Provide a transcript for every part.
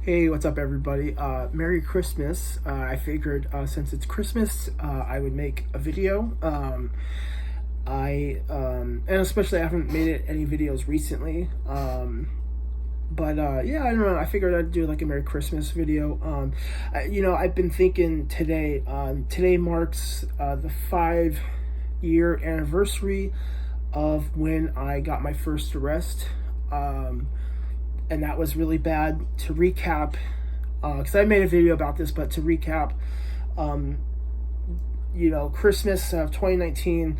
Hey, what's up, everybody? Merry Christmas. I figured since it's Christmas, I would make a video. And especially I haven't made any videos recently. But yeah, I don't know. I figured I'd do like a Merry Christmas video. I've been thinking today. Today marks the 5-year anniversary of when I got my first arrest. And that was really bad. To recap, because I made a video about this, but to recap, Christmas of 2019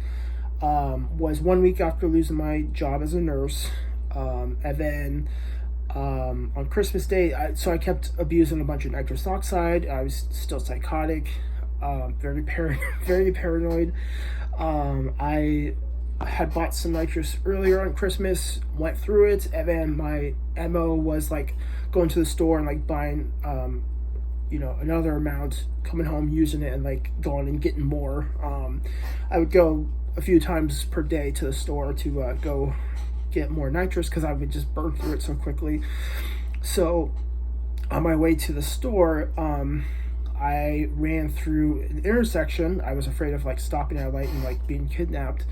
was 1 week after losing my job as a nurse. And then on Christmas Day, I kept abusing a bunch of nitrous oxide. I was still psychotic, very very paranoid. I had bought some nitrous earlier on Christmas, went through it, and then my MO was like going to the store and like buying another amount, coming home using it, and like going and getting more. I would go a few times per day to the store to go get more nitrous because I would just burn through it so quickly. So on my way to the store, I ran through an intersection. I was afraid of like stopping at a light and like being kidnapped.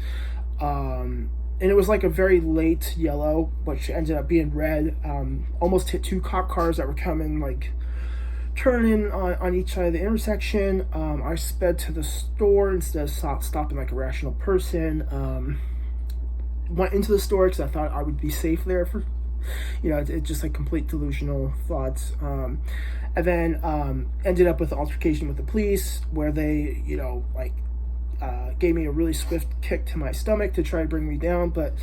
And it was like a very late yellow, which ended up being red. Almost hit two cop cars that were coming, like turning on each side of the intersection. I sped to the store instead of stopping like a rational person. Went into the store because I thought I would be safe there for, it's just like complete delusional thoughts. And then ended up with an altercation with the police where they, gave me a really swift kick to my stomach to try to bring me down, but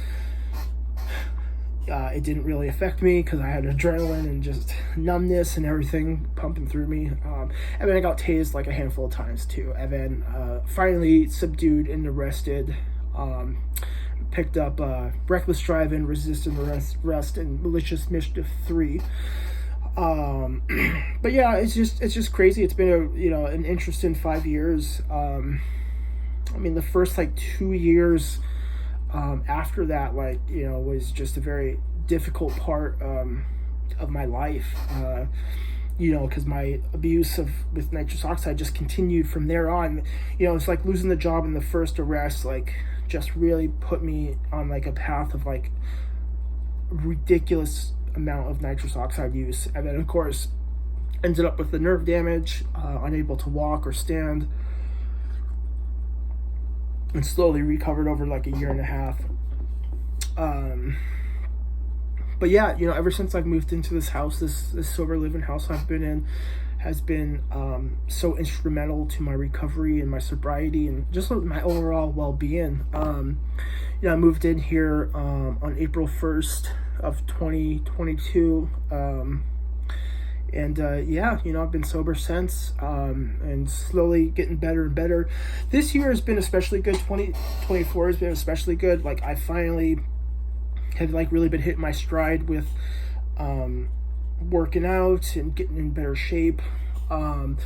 it didn't really affect me because I had adrenaline and just numbness and everything pumping through me. And then I got tased like a handful of times too. And then finally subdued and arrested. Picked up reckless driving, resisting arrest, and malicious mischief 3. But yeah, it's just crazy. It's been an interesting 5 years. The first like 2 years after that, was just a very difficult part of my life. Because my abuse with nitrous oxide just continued from there on. It's like losing the job in the first arrest, just really put me on like a path of like ridiculous amount of nitrous oxide use. And then of course ended up with the nerve damage, unable to walk or stand, and slowly recovered over like a year and a half. But yeah, ever since I've moved into this house, this sober living house I've been in has been so instrumental to my recovery and my sobriety and just my overall well-being. I moved in here on April 1st of 2022. I've been sober since, and slowly getting better and better. This year has been especially good. 2024 has been especially good. Like, I finally have like really been hitting my stride with working out and getting in better shape, and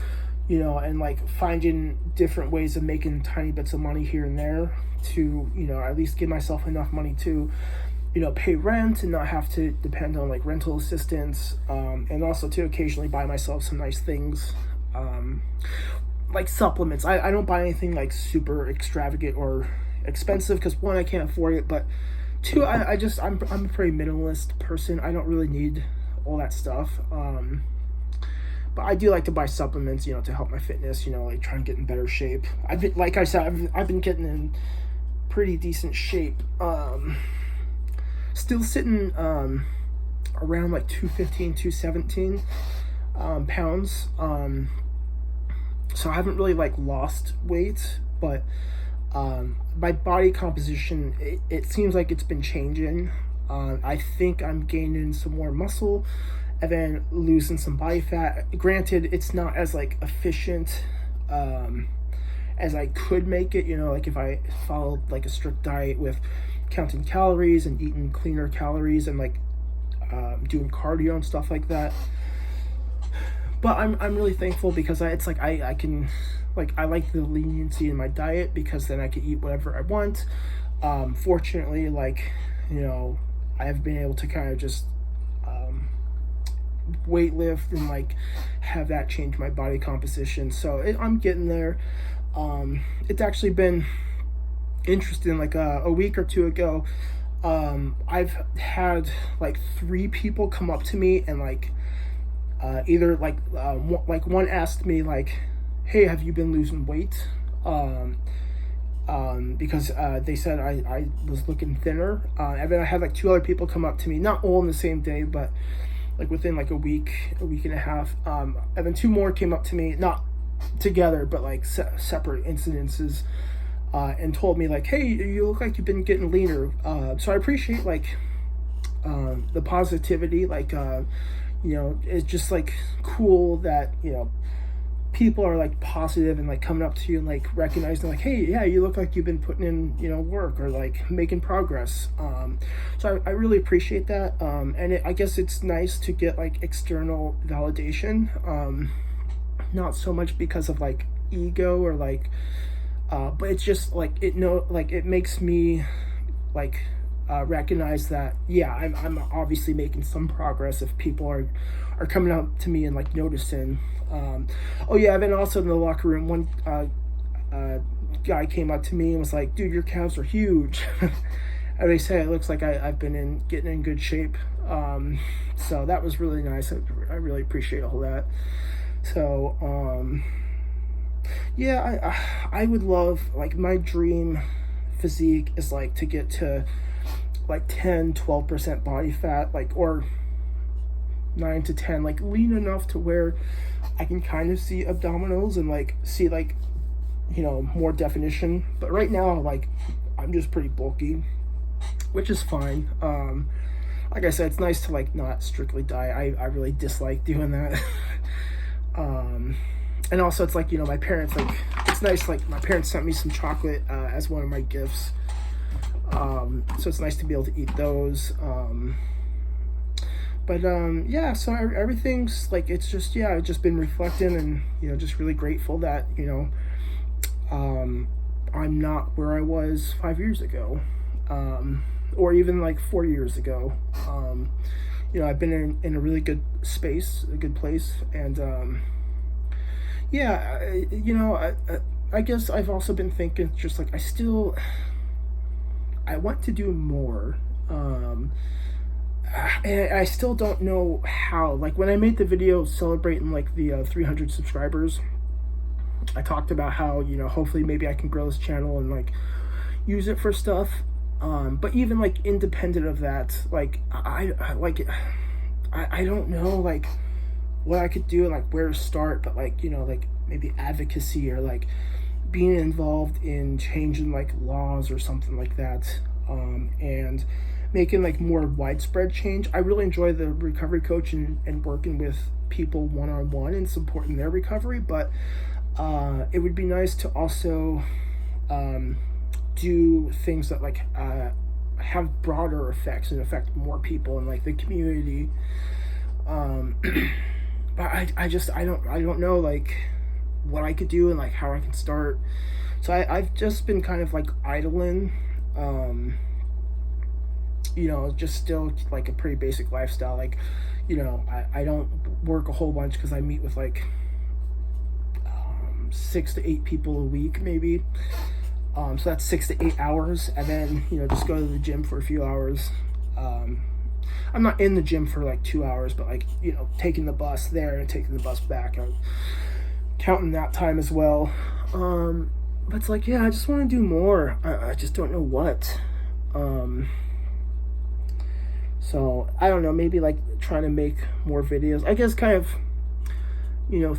like finding different ways of making tiny bits of money here and there to, at least give myself enough money to, pay rent and not have to depend on like rental assistance, and also to occasionally buy myself some nice things, like supplements. I don't buy anything like super extravagant or expensive because one, I can't afford it, but two, I'm a pretty minimalist person. I don't really need all that stuff, but I do like to buy supplements, to help my fitness, like try and get in better shape. I've been getting in pretty decent shape. Still sitting around like 215, 217 pounds. So I haven't really like lost weight, but my body composition, it seems like it's been changing. I think I'm gaining some more muscle and then losing some body fat. Granted, it's not as like efficient as I could make it, like if I followed like a strict diet with counting calories and eating cleaner calories and like doing cardio and stuff like that. But I'm really thankful because I can, like, I like the leniency in my diet because then I can eat whatever I want. Fortunately, I have been able to kind of just weight lift and like have that change my body composition. So I'm getting there. It's actually been interesting. Like a week or two ago, I've had like 3 people come up to me and like either like one asked me like, hey, have you been losing weight? Because they said I was looking thinner. And then I had like 2 other people come up to me, not all in the same day, but like within like a week and a half. And then 2 more came up to me, not together, but like separate incidences, and told me like, hey, you look like you've been getting leaner. So I appreciate like the positivity. Like, it's just like cool that, people are like positive and like coming up to you and like recognizing like, hey, yeah, you look like you've been putting in, work or like making progress. So I really appreciate that. And I guess it's nice to get like external validation. Not so much because of like ego or like, but it's just like, it makes me like, recognize that, yeah, I'm obviously making some progress if people are coming up to me and like noticing. Oh yeah, then also in the locker room, one guy came up to me and was like, dude, your calves are huge. And they say it looks like I've been getting in good shape. So that was really nice. I really appreciate all that. So yeah, I would love, like, my dream physique is like to get to like 10-12% body fat, like, or 9 to 10, like lean enough to where I can kind of see abdominals and like see like, more definition. But right now, like, I'm just pretty bulky, which is fine. Like I said, it's nice to like not strictly diet. I really dislike doing that. And also it's like, my parents, like, it's nice, like my parents sent me some chocolate as one of my gifts. So it's nice to be able to eat those. Yeah, so everything's like, it's just, yeah, I've just been reflecting and, just really grateful that, I'm not where I was 5 years ago, or even like 4 years ago. I've been in a really good space, a good place. And, yeah, I guess I've also been thinking just like, I want to do more. And I still don't know how. Like, when I made the video celebrating like the 300 subscribers, I talked about how, hopefully maybe I can grow this channel and like use it for stuff. But even like independent of that, like I don't know like what I could do and like where to start, but like, like maybe advocacy or like being involved in changing like laws or something like that, and making like more widespread change. I really enjoy the recovery coach and working with people one-on-one and supporting their recovery, but it would be nice to also do things that like have broader effects and affect more people in like the community. But I don't know like what I could do and like how I can start. So I've just been kind of like idling, just still like a pretty basic lifestyle. Like, I don't work a whole bunch because I meet with like 6 to 8 people a week maybe. So that's 6 to 8 hours, and then just go to the gym for a few hours. I'm not in the gym for like 2 hours, but like taking the bus there and taking the bus back, I'm counting that time as well. But it's like, yeah, I just want to do more. I just don't know what. So I don't know, maybe like trying to make more videos. I guess kind of,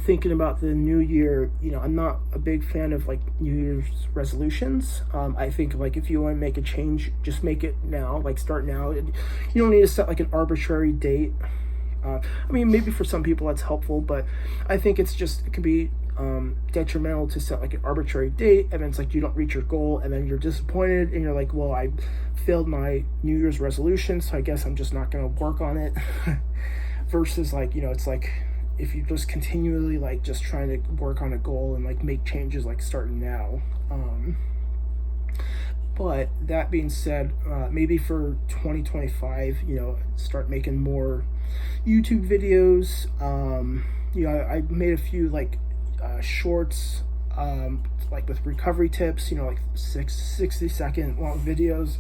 thinking about the new year, I'm not a big fan of like New Year's resolutions. I think like if you want to make a change, just make it now, like start now. You don't need to set like an arbitrary date. I mean, maybe for some people that's helpful, but I think it can be detrimental to set like an arbitrary date, and then it's like you don't reach your goal, and then you're disappointed, and you're like, well, I failed my New Year's resolution, so I guess I'm just not going to work on it. Versus like, it's like if you just continually like just trying to work on a goal and like make changes like starting now. But that being said, maybe for 2025, start making more YouTube videos. You know, I made a few like shorts, like with recovery tips, you know, like 60-second long videos,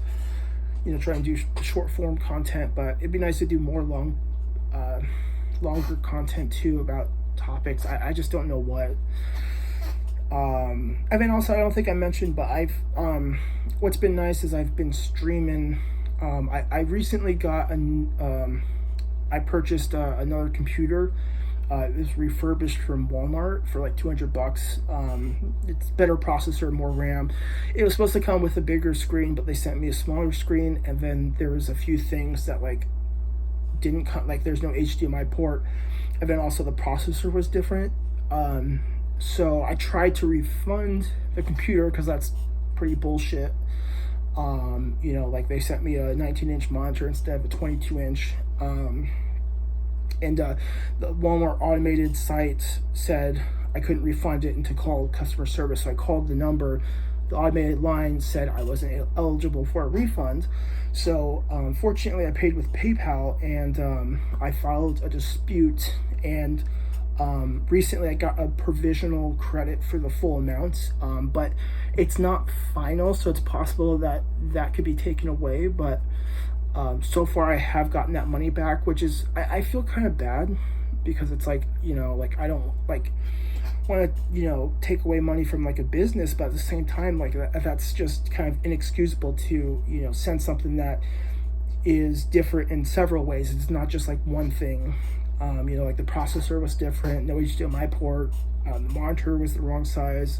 you know, try and do short form content, but it'd be nice to do more longer content too about topics. I just don't know what. I mean, also, I don't think I mentioned, but what's been nice is I've been streaming. I recently got I purchased another computer. It was refurbished from Walmart for like $200. It's better processor, more RAM. It was supposed to come with a bigger screen, but they sent me a smaller screen, and then there was a few things that like didn't come, like there's no HDMI port, and then also the processor was different. So I tried to refund the computer because that's pretty bullshit. You know, like they sent me a 19-inch monitor instead of a 22-inch. And the Walmart automated site said I couldn't refund it and to call customer service. So I called the number. The automated line said I wasn't eligible for a refund. So fortunately, I paid with PayPal, and I filed a dispute. And recently, I got a provisional credit for the full amount, but it's not final. So it's possible that that could be taken away. But so far I have gotten that money back, which is, I feel kind of bad because it's like, you know, like I don't like want to, you know, take away money from like a business, but at the same time, like that's just kind of inexcusable to, you know, send something that is different in several ways. It's not just like one thing. You know, like the processor was different, no HDMI port, the monitor was the wrong size.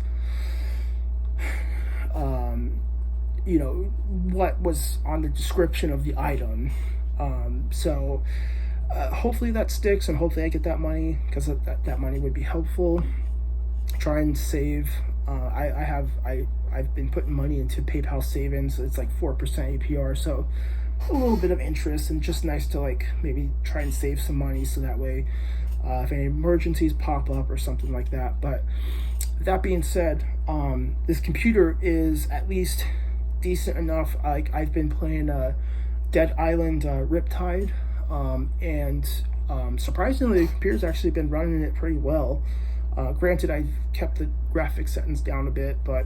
You know, what was on the description of the item. So hopefully that sticks, and hopefully I get that money, because that money would be helpful. Try and save. I've been putting money into PayPal savings. It's like 4% APR, so a little bit of interest, and just nice to like maybe try and save some money so that way if any emergencies pop up or something like that. But that being said, this computer is at least decent enough. Like I've been playing Dead Island Riptide, and surprisingly the computer's actually been running it pretty well. Granted, I've kept the graphics settings down a bit, but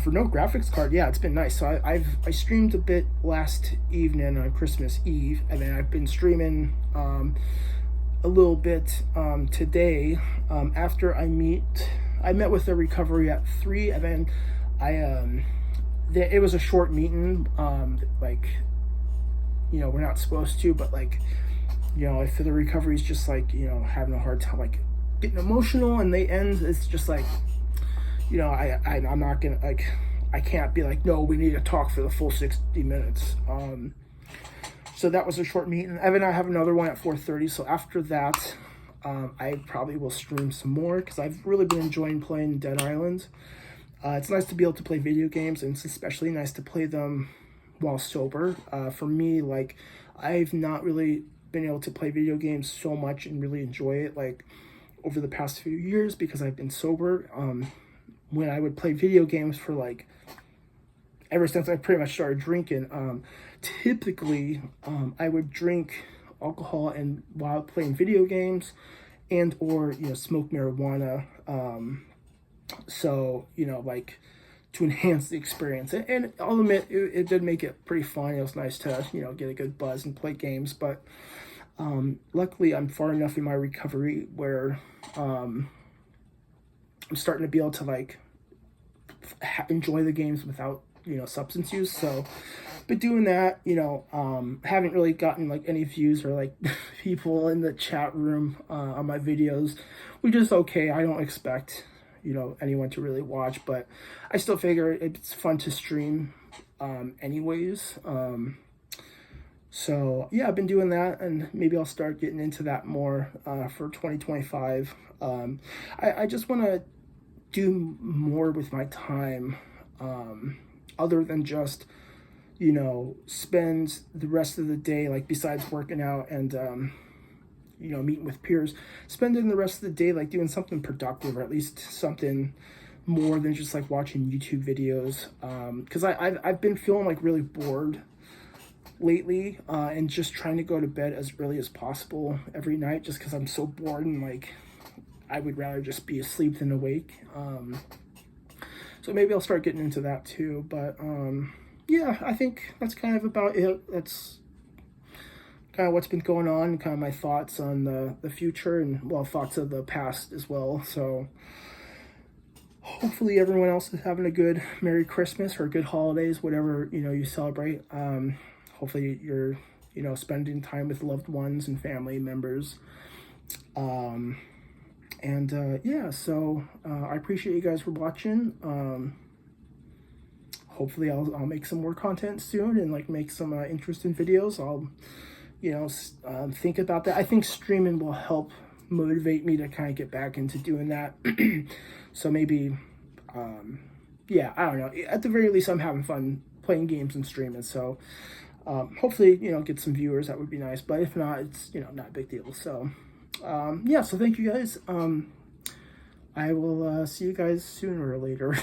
for no graphics card, yeah, it's been nice. So I streamed a bit last evening on Christmas Eve, and then I've been streaming a little bit today. After I met with the recovery at 3, and then it was a short meeting. Like, you know, we're not supposed to, but like, you know, if the recovery is just like, you know, having a hard time, like getting emotional, and they end, it's just like, you know, I'm not gonna, like, I can't be like, no, we need to talk for the full 60 minutes. So that was a short meeting. Evan and I have another one at 4:30. So after that, I probably will stream some more, because I've really been enjoying playing Dead Island. It's nice to be able to play video games, and it's especially nice to play them while sober. For me, like, I've not really been able to play video games so much and really enjoy it, like, over the past few years, because I've been sober. When I would play video games for, like, ever since I pretty much started drinking, typically, I would drink alcohol and while playing video games, and or, you know, smoke marijuana. So, you know, like, to enhance the experience. And I'll admit, it did make it pretty fun. It was nice to, you know, get a good buzz and play games. But luckily, I'm far enough in my recovery where I'm starting to be able to, like, enjoy the games without, you know, substance use. So, but doing that, you know, haven't really gotten, like, any views or, like, people in the chat room on my videos, which is okay. I don't expect, you know, anyone to really watch, but I still figure it's fun to stream anyways. So yeah, I've been doing that, and maybe I'll start getting into that more for 2025. I just want to do more with my time, other than just, you know, spend the rest of the day, like, besides working out and you know, meeting with peers, spending the rest of the day like doing something productive, or at least something more than just like watching YouTube videos. Because I've been feeling like really bored lately, and just trying to go to bed as early as possible every night, just because I'm so bored and like I would rather just be asleep than awake. So maybe I'll start getting into that too. But yeah, I think that's kind of about it. That's kind of what's been going on, kind of my thoughts on the future, and well, thoughts of the past as well. So hopefully everyone else is having a good Merry Christmas or good holidays, whatever, you know, you celebrate. Hopefully you're, you know, spending time with loved ones and family members. Yeah, so I appreciate you guys for watching. Hopefully I'll make some more content soon, and like make some interesting videos. I'll, you know, think about that. I think streaming will help motivate me to kind of get back into doing that. So maybe, yeah, I don't know. At the very least, I'm having fun playing games and streaming. So hopefully, you know, get some viewers. That would be nice. But if not, it's, you know, not a big deal. So yeah, so thank you guys. I will see you guys sooner or later.